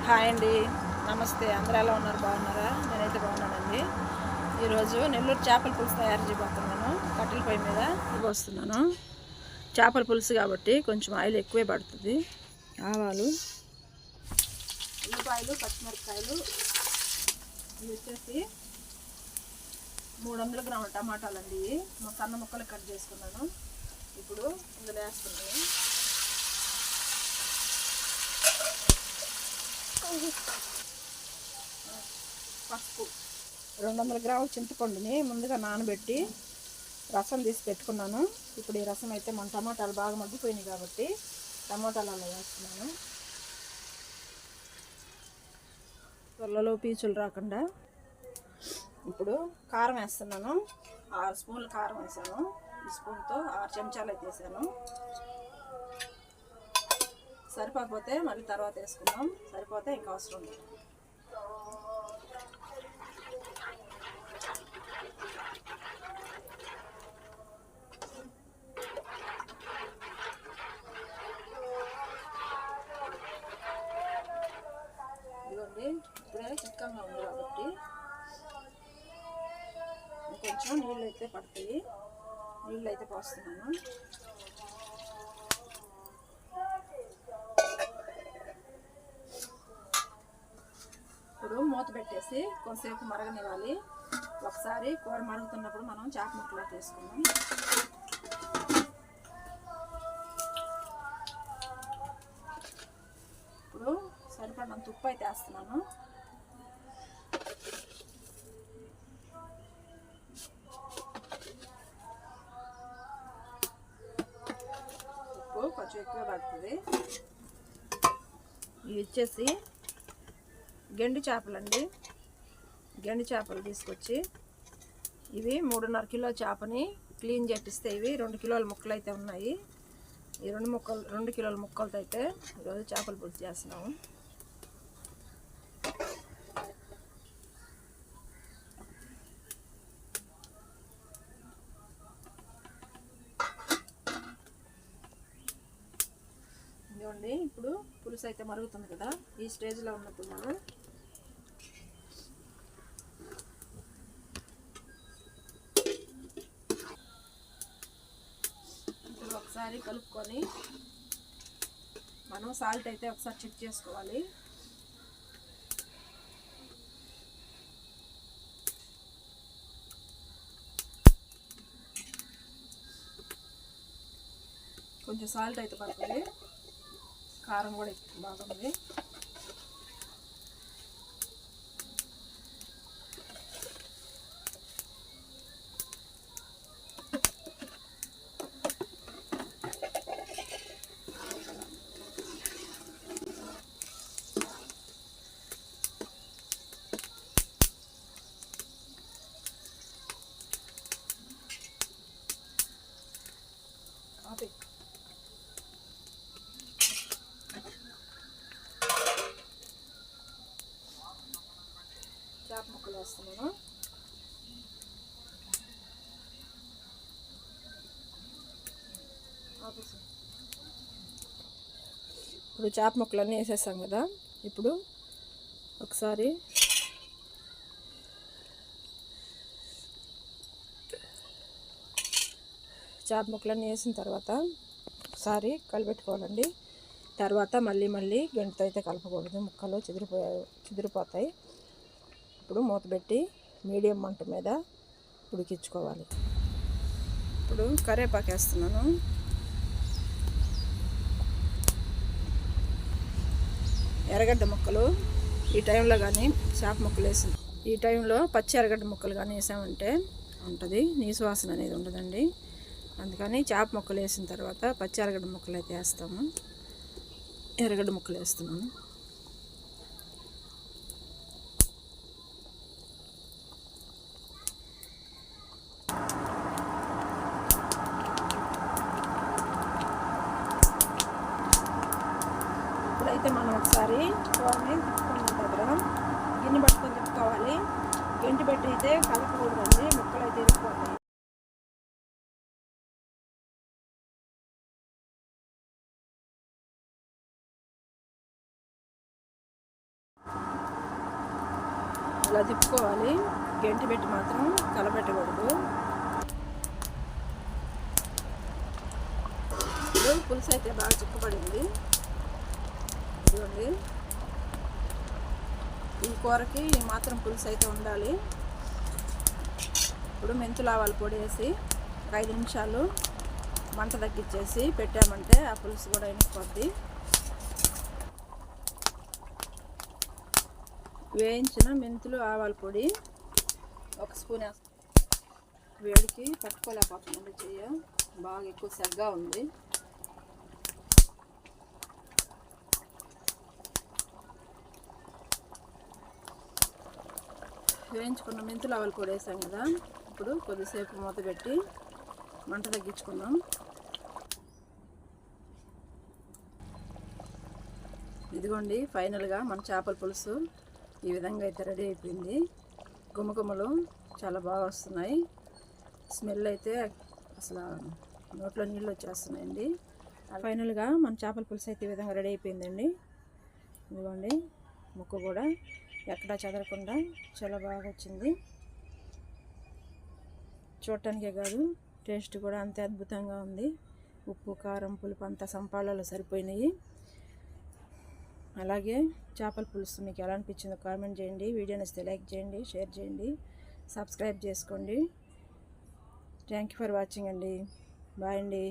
Hi అండి, నమస్తే. అందరూ ఎలా ఉన్నారు? బాగున్నారా? నేనైతే బాగున్నానండి. ఈరోజు నెల్లూరు చేపల పులుసు తయారు చేయబోతున్నాను. కట్టెల పొయ్యి మీద వస్తున్నాను. చేపల పులుసు కాబట్టి కొంచెం ఆయిల్ ఎక్కువే పడుతుంది. ఆవాలు, ఉల్లిపాయలు, పచ్చిమిరపకాయలు, ఇవి వచ్చేసి 300 గ్రాముల టమాటాలు అండి. సన్న ముక్కలు కట్ చేసుకున్నాను. ఇప్పుడు ఇందులో వేస్తున్నాను. పసుపు, 200 గ్రాముల చింతపండుని ముందుగా నానబెట్టి రసం తీసి పెట్టుకున్నాను. ఇప్పుడు ఈ రసం అయితే మన టమాటాలు బాగా మగ్గిపోయినాయి కాబట్టి టమాటాలు అలా వేస్తున్నాను. త్వరలో పీచులు రాకుండా. ఇప్పుడు కారం వేస్తున్నాను. 6 స్పూన్లు కారం వేసాను. ఈ స్పూన్తో 6 చెంచాలు అయితే వేసాను. సరిపోకపోతే మళ్ళీ తర్వాత వేసుకుందాం. సరిపోతే ఇంకా అవసరం లేదు. ఇదిగోండి, ఇప్పుడే చిక్కగా ఉంది కాబట్టి కొంచెం నీళ్ళు అయితే పడతాయి. నీళ్ళు అయితే పోస్తున్నాను. ఇప్పుడు మూత పెట్టేసి కొంతసేపు మరగనివ్వాలి. ఒకసారి కూర మరుగుతున్నప్పుడు మనం చేప ముక్కలు తీసుకున్నాం. ఇప్పుడు సరిపడినంత ఉప్పు అయితే వేస్తున్నాను. ఉప్పు కొంచెం ఎక్కువ పడుతుంది. ఇవి వచ్చేసి గెండి చేపలండి. గెండి చేపలు తీసుకొచ్చి ఇవి 3.5 కిలో చేపని క్లీన్ చేపిస్తే ఇవి 2 కిలోల ముక్కలు అయితే ఉన్నాయి. ఈ 2 కిలోల ముక్కలతో అయితే ఈరోజు చేపల పులుసు చేస్తున్నాము. ఇదిగోండి, ఇప్పుడు పులుసు అయితే మరుగుతుంది కదా. ఈ స్టేజ్లో ఉన్నప్పుడు మనం ఒకసారి కలుపుకొని మనం సాల్ట్ అయితే ఒకసారి చెక్ చేసుకోవాలి. కొంచెం సాల్ట్ అయితే పడుతుంది. కారం కూడా బాగుంది. చేప ముక్కలు వేస్తున్నాను. ఇప్పుడు చేప ముక్కలన్నీ వేసేసాం కదా. ఇప్పుడు ఒకసారి చేప ముక్కలన్నీ వేసిన తర్వాత ఒకసారి కలిపెట్టుకోవాలండి. తర్వాత మళ్ళీ గంటతో అయితే కలపకూడదు. ముక్కలు చెదిరిపోతాయి. ఇప్పుడు మూత పెట్టి మీడియం మంట మీద ఉడికించుకోవాలి. ఇప్పుడు కరివేపాకు వేస్తున్నాను. ఎర్రగడ్డ ముక్కలు ఈ టైంలో కానీ చేప ముక్కలు వేసి ఈ టైంలో పచ్చి ఎర్రగడ్డ ముక్కలు కానీ వేసామంటే ఉంటుంది, నీసు వాసన అనేది ఉండదండి. అందుకని చేప ముక్కలు వేసిన తర్వాత పచ్చి ఎర్రగడ్డ ముక్కలు అయితే వేస్తాము. ఎర్రగడ్డ ముక్కలు వేస్తున్నాను. ఇప్పుడైతే మనం ఒకసారి కూరని తిప్పుకున్న దగ్గర గిన్నె పట్టుకొని తిప్పుకోవాలి. గంటి పెట్టి అయితే కలపకూడదండి, ముక్కలు అయితే ఇరిగిపోతాయి. ఇలా తిప్పుకోవాలి, గంటి పెట్టి మాత్రం కలబెట్టకూడదు. ఇప్పుడు పులుసు అయితే బాగా చిక్కబడింది. ఇదిగోండి, ఈ కూరకి మాత్రం పులుసు అయితే ఉండాలి. ఇప్పుడు మెంతులు ఆవాల పొడి వేసి 5 నిమిషాలు మంట తగ్గించేసి పెట్టామంటే ఆ పులుసు కూడా ఎనికిపోద్ది. వేయించిన మెంతులు ఆవాల పొడి 1 స్పూన్ వేస్తాం. వేడికి తట్టుకోలేకపోతుంది, చెయ్య బాగా ఎక్కువ సెగ్గా ఉంది. వేయించుకున్న మెంతులు ఆవాల పొడి వేసాం కదా, ఇప్పుడు కొద్దిసేపు మూత పెట్టి మంట తగ్గించుకుందాం. ఇదిగోండి, ఫైనల్గా మన చేపల పులుసు ఈ విధంగా అయితే రెడీ అయిపోయింది. గుమగుమలు చాలా బాగా వస్తున్నాయి. స్మెల్ అయితే అసలు నోట్లో నీళ్ళు వచ్చేస్తున్నాయండి. ఫైనల్గా మన చేపల పులుసు అయితే ఈ విధంగా రెడీ అయిపోయిందండి. ఇదిగోండి, ముక్క కూడా ఎక్కడా చెదరకుండా చాలా బాగా వచ్చింది. చూడటానికే కాదు, టేస్ట్ కూడా అంతే అద్భుతంగా ఉంది. ఉప్పు, కారం, పులుపు అంతా సంపాలలో సరిపోయినాయి. అలాగే చేపల పులుసు మీకు ఎలా అనిపించిందో కామెంట్ చేయండి. వీడియో నచ్చితే లైక్ చేయండి, షేర్ చేయండి, సబ్స్క్రైబ్ చేసుకోండి. థ్యాంక్ యూ ఫర్ వాచింగ్ అండి. బాయ్ అండి.